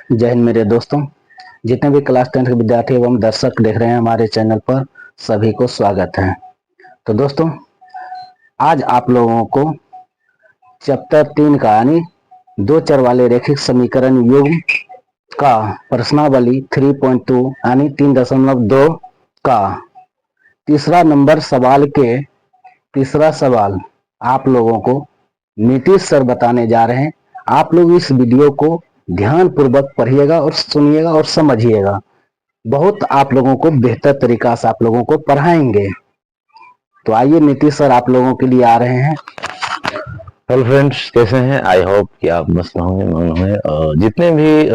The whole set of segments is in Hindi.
जय हिंद मेरे दोस्तों। जितने भी क्लास 10 के विद्यार्थी एवं दर्शक देख रहे हैं हमारे चैनल पर, सभी को स्वागत है। तो दोस्तों, आज आप लोगों को चैप्टर 3 का यानी दो चर वाले रैखिक समीकरण युग्म का प्रश्नावली 3.2 यानी 3.2 का तीसरा नंबर सवाल के तीसरा सवाल आप लोगों को नीतीश सर बताने जा रहे हैं। आप लोग इस वीडियो को ध्यान पूर्वक पढ़िएगा और सुनिएगा और समझिएगा। बहुत आप लोगों को बेहतर तरीका से आप लोगों को पढ़ाएंगे। तो आइए, नीतीश सर आप लोगों के लिए आ रहे हैं। हेलो फ्रेंड्स, कैसे हैं? आई होप कि आप मस्त होंगे, मगन होंगे। जितने भी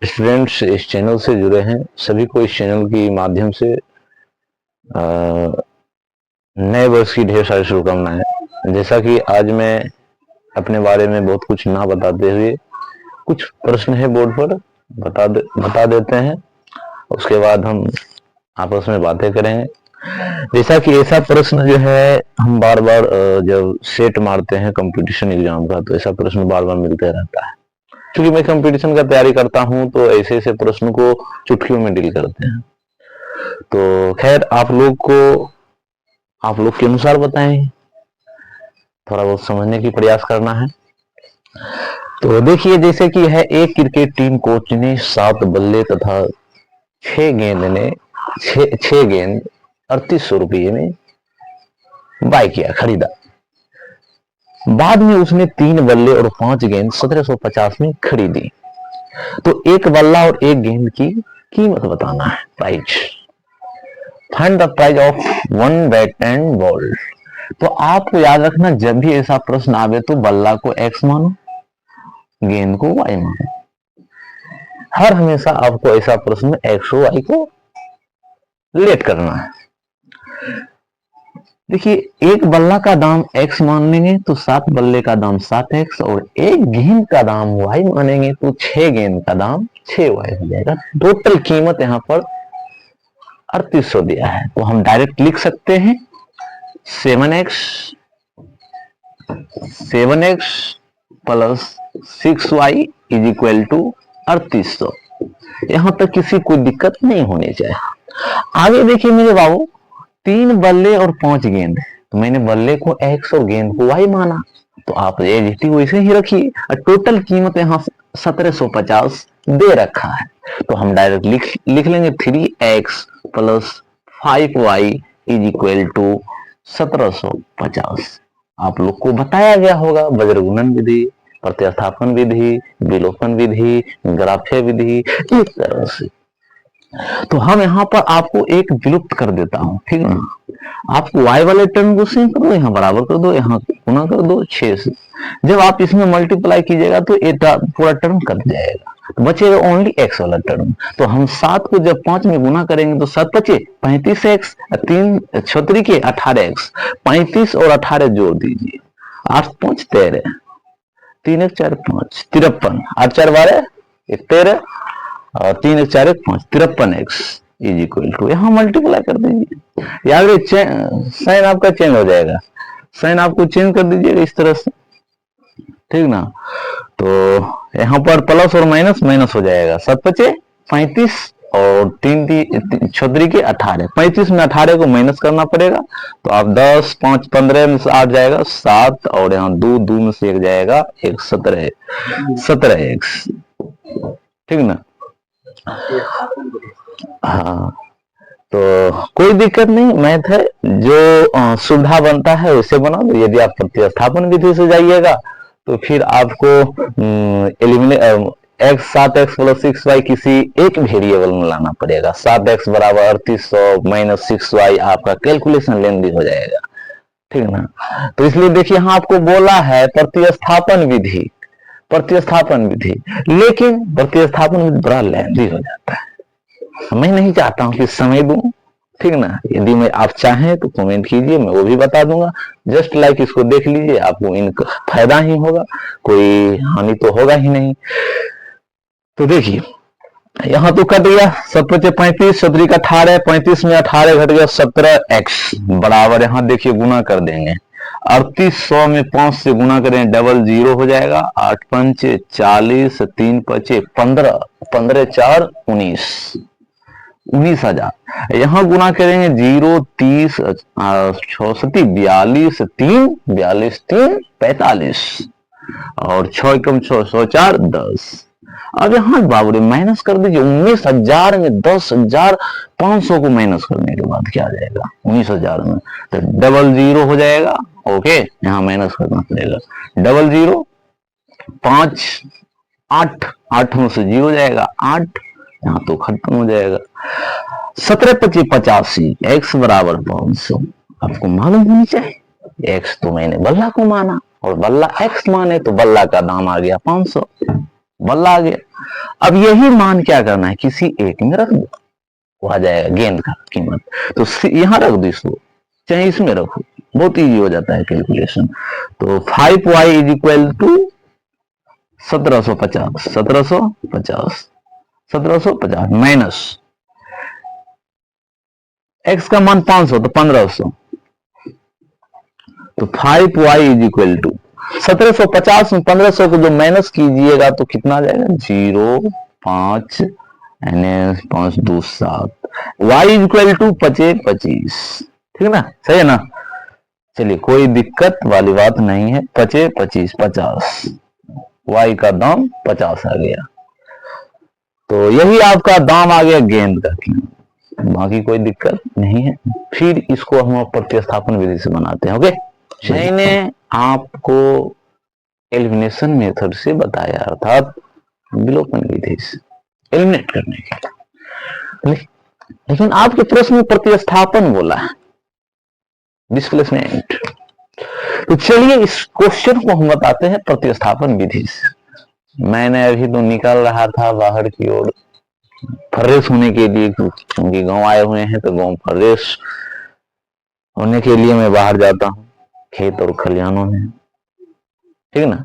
स्टूडेंट्स इस चैनल से जुड़े हैं, सभी को इस चैनल के माध्यम से नए वर्ष की ढेर सारी शुभकामनाएं। जैसा कि आज मैं अपने बारे में बहुत कुछ ना बताते हुए कुछ प्रश्न है बोर्ड पर बता देते हैं, उसके बाद हम आपस में बातें करेंगे। जैसा कि ऐसा प्रश्न जो है हम बार बार जब सेट मारते हैं कंपटीशन एग्जाम का, तो ऐसा प्रश्न बार बार मिलते रहता है। क्योंकि मैं कंपटीशन का तैयारी करता हूं, तो ऐसे ऐसे प्रश्न को चुटकियों में डील करते हैं। तो खैर, आप लोग के अनुसार बताएं, थोड़ा बहुत समझने की प्रयास करना है। तो देखिए, जैसे कि है, एक क्रिकेट टीम कोच ने 7 बल्ले तथा 6 गेंद 3800 रुपये में बाय किया, खरीदा। बाद में उसने 3 बल्ले और 5 गेंद 1750 में खरीदी। तो एक बल्ला और एक गेंद की कीमत बताना है, price. Find the price of one bat and ball. तो आपको याद रखना, जब भी ऐसा प्रश्न आवे तो बल्ला को x मानो, गेंद को y मानो। हर हमेशा आपको ऐसा प्रश्न में x और y को लेट करना है। देखिए, एक बल्ला का दाम x मान लेंगे तो 7 बल्ले का दाम 7x, और एक गेंद का दाम y मानेंगे तो 6 गेंद का दाम 6y हो जाएगा। टोटल कीमत यहाँ पर 3800 दिया है, तो हम डायरेक्ट लिख सकते हैं 7x plus 6y is equal to 3800। यहां तक किसी कोई दिक्कत नहीं होनी चाहिए। आगे देखिए मेरे बाबू, 3 बल्ले और 5 गेंद, तो मैंने बल्ले को x और गेंद को y माना, तो आप वैसे ही रखिए। और टोटल कीमत यहाँ 1750 दे रखा है, तो हम डायरेक्ट लिख लेंगे 3x plus 5y is equal to 1750। आप लोग को बताया गया होगा वज्रगुणन विधि, प्रतिस्थापन विधि, विलोपन विधि, ग्राफ्य विधि, इस तरह से। तो हम यहाँ पर आपको एक विलुप्त कर देता हूं, ठीक है ना। आपको y वाले टर्म को सेम कर दो, यहाँ बराबर कर दो, यहाँ गुना कर दो 6 से। जब आप इसमें मल्टीप्लाई कीजिएगा तो ये पूरा टर्म कट जाएगा, तो बचेगा ओनली x वाला टर्म। तो हम 7 को जब 5 में गुना करेंगे तो 7 बचे 35x, 3 6 के 18x, 35 और 18 जोड़ दीजिए, 8 5 13, 3 1 4 5 53, 8 4 12 13, और 3 1 4 1 5 53x इज इक्वल टू, यहाँ मल्टीप्लाई कर दीजिए। याद रखिए, साइन आपका चेंज हो जाएगा, साइन आपको चेंज कर दीजिएगा इस तरह से, ठीक ना। तो यहाँ पर प्लस और माइनस माइनस हो जाएगा, 7 बचे 35 और 3 6 के 18, 35 में 18 को माइनस करना पड़ेगा, तो आप 10 5 15 में से 8 जाएगा 7, और यहाँ 2 2 में से 1 जाएगा 1, 17x, ठीक ना। हाँ, तो कोई दिक्कत नहीं, मैथ है, जो सुविधा बनता है उसे बना दो। यदि आप प्रतिस्थापन विधि से जाइएगा तो फिर आपको x 7x प्लस 6y किसी एक वेरिएबल में लाना पड़ेगा। 7x बराबर 3800 माइनस 6y, आपका कैलकुलेशन लेंदी हो जाएगा, ठीक है ना। तो इसलिए देखिए, यहाँ आपको बोला है प्रतिस्थापन विधि, लेकिन प्रतिस्थापन विधि बड़ा लेंदी हो जाता है। मैं नहीं चाहता हूं कि समय दूं, ठीक ना। यदि मैं आप चाहें तो कमेंट कीजिए, मैं वो भी बता दूंगा। जस्ट लाइक इसको देख लीजिए, आपको इनका फायदा ही होगा, कोई हानि तो होगा ही नहीं। तो देखिए, यहाँ तो कट गया, 7 बचे 35, 7 का 18, 35 में 18 घट गया 17x, बराबर यहाँ देखिए गुना कर देंगे, 3800 में 5 से गुना करें डबल जीरो हो जाएगा, 8 पंचे 40, 3 पचे 15, 15 4 19, 19,000। यहाँ गुना करेंगे 0 30 64 42 3 42 3 45 और 6 एकम 6 100 4 10। अब यहाँ बाबू माइनस कर दीजिए, 19,000 में 10,500 को माइनस करने के बाद क्या आ जाएगा 19,000 में, तो डबल जीरो हो जाएगा। ओके, यहाँ माइनस करना पड़ेगा, डबल जीरो 5 8 8 में से जीरो जाएगा 8, यहाँ तो खत्म हो जाएगा। 17 25 85, x बराबर 500। आपको मालूम होनी चाहिए, x तो मैंने बल्ला को माना और बल्ला x माने तो बल्ला का दाम आ गया 500, बल्ला आ गया। अब यही मान क्या करना है, किसी एक में रख दो, वो आ जाएगा गेंद का कीमत। तो यहां रख दो इसको, चाहे इसमें रखो, बहुत इजी हो जाता है कैलकुलेशन। तो 5y is equal to 1750, 1750 1750 minus x का मान 500 तो 1500, तो 5y इज इक्वल टू 1750 में 1500 को जो माइनस कीजिएगा तो कितना आ जाएगा 0 5 5 2 7, y इज इक्वल टू 25 25। ठीक है ना, सही है ना। चलिए कोई दिक्कत वाली बात नहीं है, 25 25 50, y का दाम 50 आ गया। तो यही आपका दाम आ गया गेंद का, बाकी कोई दिक्कत नहीं है। फिर इसको हम प्रतिस्थापन विधि से बनाते हैं। ओके, मैंने आपको एलिमिनेशन मेथड से बताया, अर्थात विलोपन विधि से एलिमिनेट करने के, लेकिन आपके प्रश्न में प्रतिस्थापन बोला है, डिस्प्लेसमेंट। तो चलिए इस क्वेश्चन को हम बताते हैं प्रतिस्थापन विधि से। मैंने अभी तो निकल रहा था बाहर की ओर फ्रेश होने के लिए, क्योंकि गांव आए हुए हैं तो गांव फ्रेश होने के लिए मैं बाहर जाता हूँ खेत और खलिहानों में, ठीक है ना।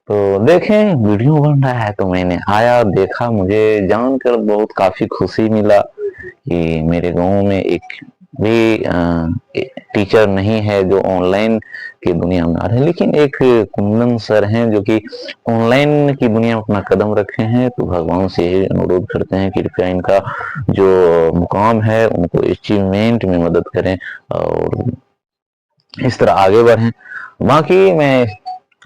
तो देखें वीडियो बन रहा है तो मैंने आया देखा, मुझे जानकर बहुत काफी खुशी मिला कि मेरे गांव में एक भी टीचर नहीं है जो ऑनलाइन की दुनिया में आ रहे हैं, लेकिन एक कुंदन सर हैं जो कि ऑनलाइन की दुनिया में अपना कदम रखे हैं। तो भगवान से यही अनुरोध करते हैं कि कृपया इनका जो मुकाम है उनको अचीवमेंट में मदद करें और इस तरह आगे बढ़ें। बाकी मैं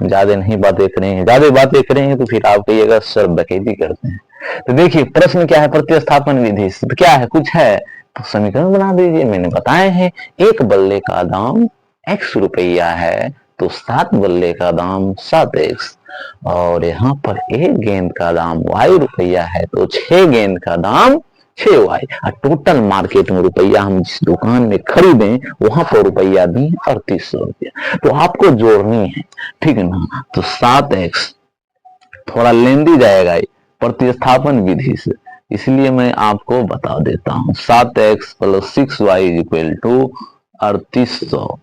ज्यादा नहीं बातें करेंगे, ज्यादा बातें करेंगे तो फिर आप कहिएगा सर डकैती करते हैं। तो देखिए प्रश्न क्या है, प्रतिस्थापन विधि तो क्या है, कुछ है तो समीकरण बना दीजिए। मैंने बताए हैं एक बल्ले का दाम x रुपया है तो 7 बल्ले का दाम 7x, और यहाँ पर एक गेंद का दाम y रुपया है तो 6 गेंद का दाम 6y। और टोटल मार्केट में रुपया हम जिस दुकान में खरीदें वहां पर रुपया दी 3800 रुपया। तो आपको जोड़नी है, ठीक है ना। तो 7x थोड़ा लेंदी जाएगा प्रतिस्थापन विधि से, इसलिए मैं आपको बता देता हूं। 7x plus 6y is equal to 3800।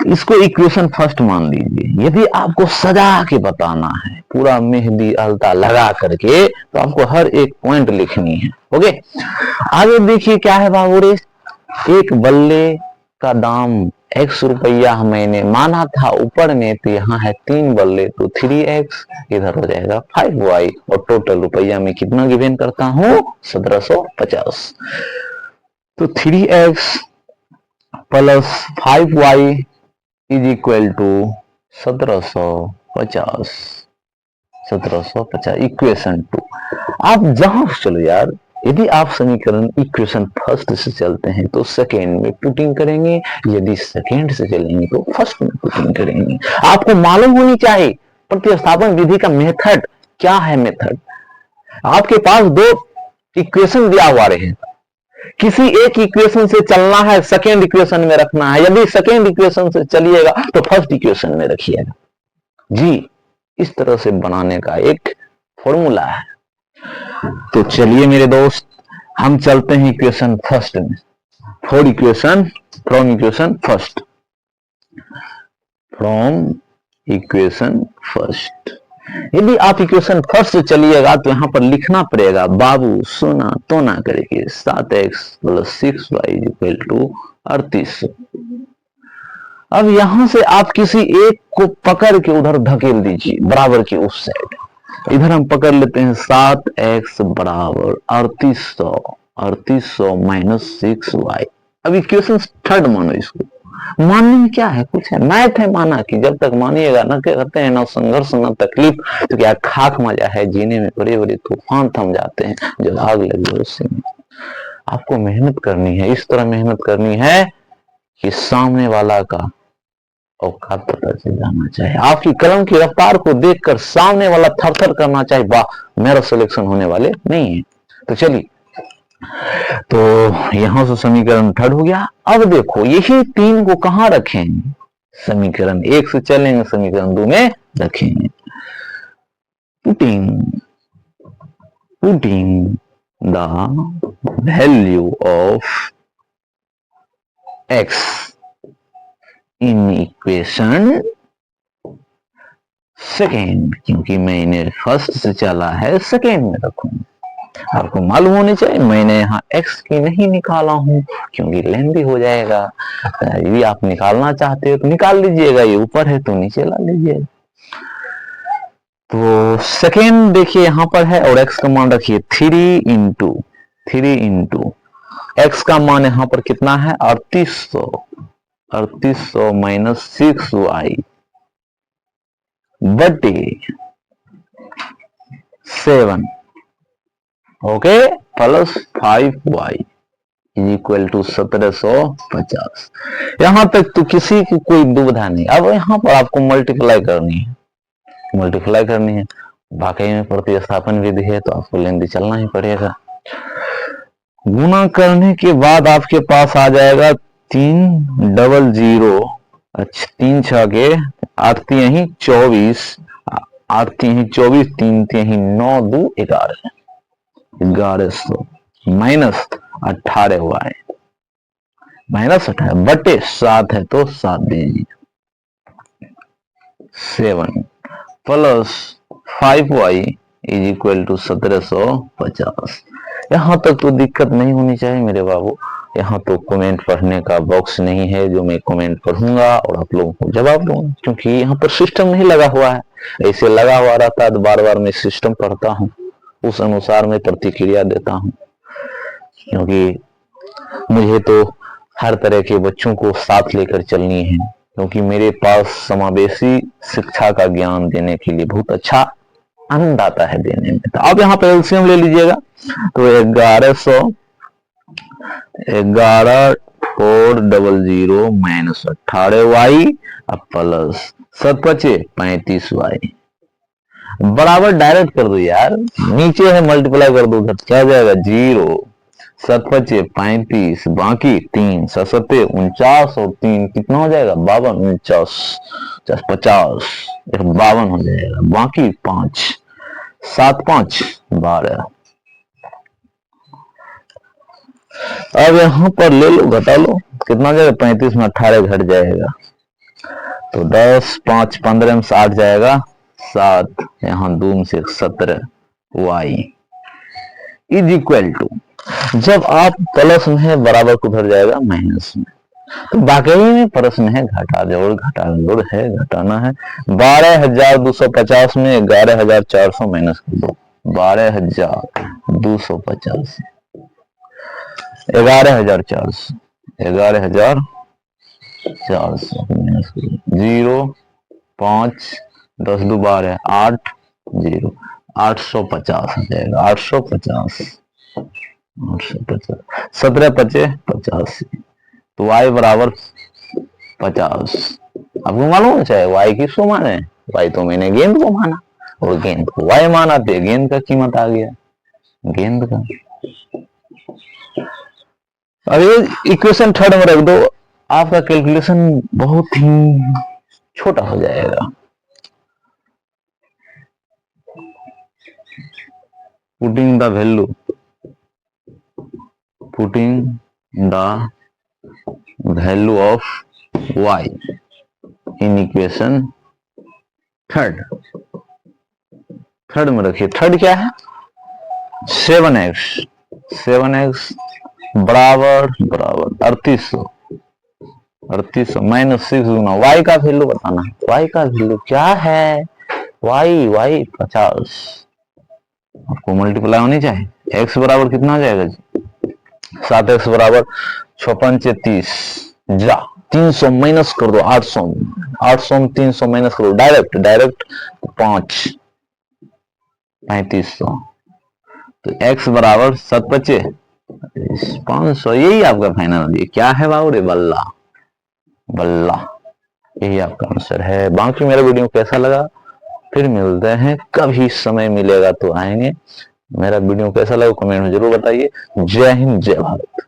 इसको इक्वेशन फर्स्ट मान लीजिए। यदि आपको सजा के बताना है पूरा मेहंदी अलता लगा करके तो आपको हर एक पॉइंट लिखनी है। ओके, आगे देखिए क्या है बाबू रे, एक बल्ले का दाम x रुपया मैंने माना था ऊपर में, तो यहाँ है 3 बल्ले तो 3x, इधर हो जाएगा 5y, और टोटल रुपया में कितना गिवन करता हूं 1750। तो 3x plus 5y is equal to 1750। 1750 equation 2। आप जहां चलो यार, यदि आप समीकरण इक्वेशन फर्स्ट से चलते हैं तो सेकेंड में पुटिंग करेंगे, यदि सेकेंड से चलेंगे तो फर्स्ट में पुटिंग करेंगे। आपको मालूम होनी चाहिए प्रतिस्थापन विधि का मेथड क्या है। मेथड आपके पास दो इक्वेशन दिया हुआ रहे, किसी एक इक्वेशन से चलना है, सेकेंड इक्वेशन में रखना है। यदि सेकेंड इक्वेशन से चलिएगा तो फर्स्ट इक्वेशन में रखिएगा जी। इस तरह से बनाने का एक फॉर्मूला है। तो चलिए मेरे दोस्त हम चलते हैं इक्वेशन फर्स्ट में। From equation first. यदि आप इक्वेशन फर्स्ट से चलिएगा तो यहां पर लिखना पड़ेगा बाबू सोना तो ना करके 7x plus 6y equal to 3800। अब यहां से आप किसी एक को पकड़ के उधर धकेल दीजिए बराबर की उस साइड। इधर हम पकड़ लेते हैं 7x बराबर 3800, 3800 माइनस 6y। अब इक्वेशन थर्ड मानो इसको। मानने में क्या है, कुछ है, मैथ है। माना कि जब तक मानिएगा ना कहते हैं ना संघर्ष ना तकलीफ, तो क्या खाक मजा है जीने में। बड़े बड़े तूफान थम जाते हैं जब आग लगी उससे। आपको मेहनत करनी है, इस तरह मेहनत करनी है कि सामने वाला का औकात पता चल जाना चाहिए। आपकी कलम की रफ्तार को देखकर सामने वाला थरथर करना चाहिए, वाह मेरा सिलेक्शन होने वाले नहीं है। तो चलिए, तो यहां से समीकरण थर्ड हो गया। अब देखो यही तीन को कहां रखेंगे, समीकरण एक से चलेंगे, समीकरण दो में रखेंगे। Putting the value of x in equation second, क्योंकि मैंने फर्स्ट से चला है सेकेंड में रखूंगा। आपको मालूम होनी चाहिए मैंने यहाँ x की नहीं निकाला हूं क्योंकि लेंदी हो जाएगा। यदि आप निकालना चाहते हो तो निकाल लीजिएगा, ये ऊपर है तो नीचे ला लीजिएगा। तो सेकेंड देखिए यहां पर है और x का मान रखिए 3 इंटू x का मान यहां पर कितना है 3800, 3800 माइनस 6y बटे 7 okay plus 5y is equal to 1750। यहां तक तो किसी की कोई दुविधा नहीं। अब यहां पर आपको मल्टीप्लाई करनी है, वाकई में प्रतिस्थापन विधि है तो आपको लेंदी चलना ही पड़ेगा। गुणा करने के बाद आपके पास आ जाएगा 300, अच्छा 3 6 के 8 3 24, 8 3 24, 3 3 9 2 11, 1100 माइनस 18y माइनस 18 बटे 7 है तो 7 दीजिए, 7 plus 5y is equal to 1750। यहां तक तो दिक्कत नहीं होनी चाहिए मेरे बाबू। यहाँ तो कमेंट पढ़ने का बॉक्स नहीं है जो मैं कमेंट पढ़ूंगा और आप लोगों को जवाब दूंगा, क्योंकि यहाँ पर सिस्टम नहीं लगा हुआ है। ऐसे लगा हुआ रहता है तो बार बार मैं सिस्टम पढ़ता हूँ, उस अनुसार मैं प्रतिक्रिया देता हूँ, क्योंकि मुझे तो हर तरह के बच्चों को साथ लेकर चलनी है, क्योंकि मेरे पास समावेशी शिक्षा का ज्ञान देने के लिए बहुत अच्छा आनंद आता है देने में। तो आप यहाँ पे एलसीएम ले लीजिएगा, तो 1100 माइनस 18y प्लस 7×5 35y बराबर डायरेक्ट कर दो यार, नीचे है मल्टीप्लाई कर दो, उधर क्या जाएगा 0, 7×5 35, बाकी 3 7 49 और 3 कितना हो जाएगा 52, 49 50 52 हो जाएगा, बाकी 5 7 5 12। अब यहां पर ले लो घटा लो, कितना जाएगा 35 में 18 घट जाएगा तो 10 5 15 में 60 जाएगा 7, यहाँ 2 से 17y इज इक्वल टू, जब आप प्लस में है बराबर को उधर जाएगा माइनस में। तो बाकी में प्रश्न है घटा जोड़ है, घटाना है। 12,250 में 11,400 माइनस कर दो, 12,250 11,400 माइनस 0 5 10 2 12 8 0 850 हो जाएगा, 850 17 5 85, तो y बराबर 50। आपको मालूम है चाहे y किसको माने, y तो मैंने गेंद को माना और गेंद को y माना तो गेंद का कीमत आ गया, गेंद का। अब ये इक्वेशन थर्ड में रख दो, आपका कैलकुलेशन बहुत ही छोटा हो जाएगा। Putting the value of y in equation third में रखिए। थर्ड क्या है 7x बराबर 3800 3800 -6 गुना वाई का वैल्यू बताना है। वाई का वैल्यू क्या है? वाई 50 आपको मल्टीप्लाई होनी चाहिए। एक्स बराबर कितना आ जाएगा जी? 7x बराबर 56 जा 300 माइनस कर दो 800 में 300 माइनस करो डायरेक्ट 5 3500 तो x बराबर 7 बचे 500। यही आपका फाइनल ये क्या है बाबू रे? बल्ला बल्ला। यही आपका आंसर है। बाकी मेरा वीडियो कैसा लगा फिर मिलते हैं, कभी समय मिलेगा तो आएंगे। मेरा वीडियो कैसा लगा कमेंट में जरूर बताइए। जय हिंद जय भारत।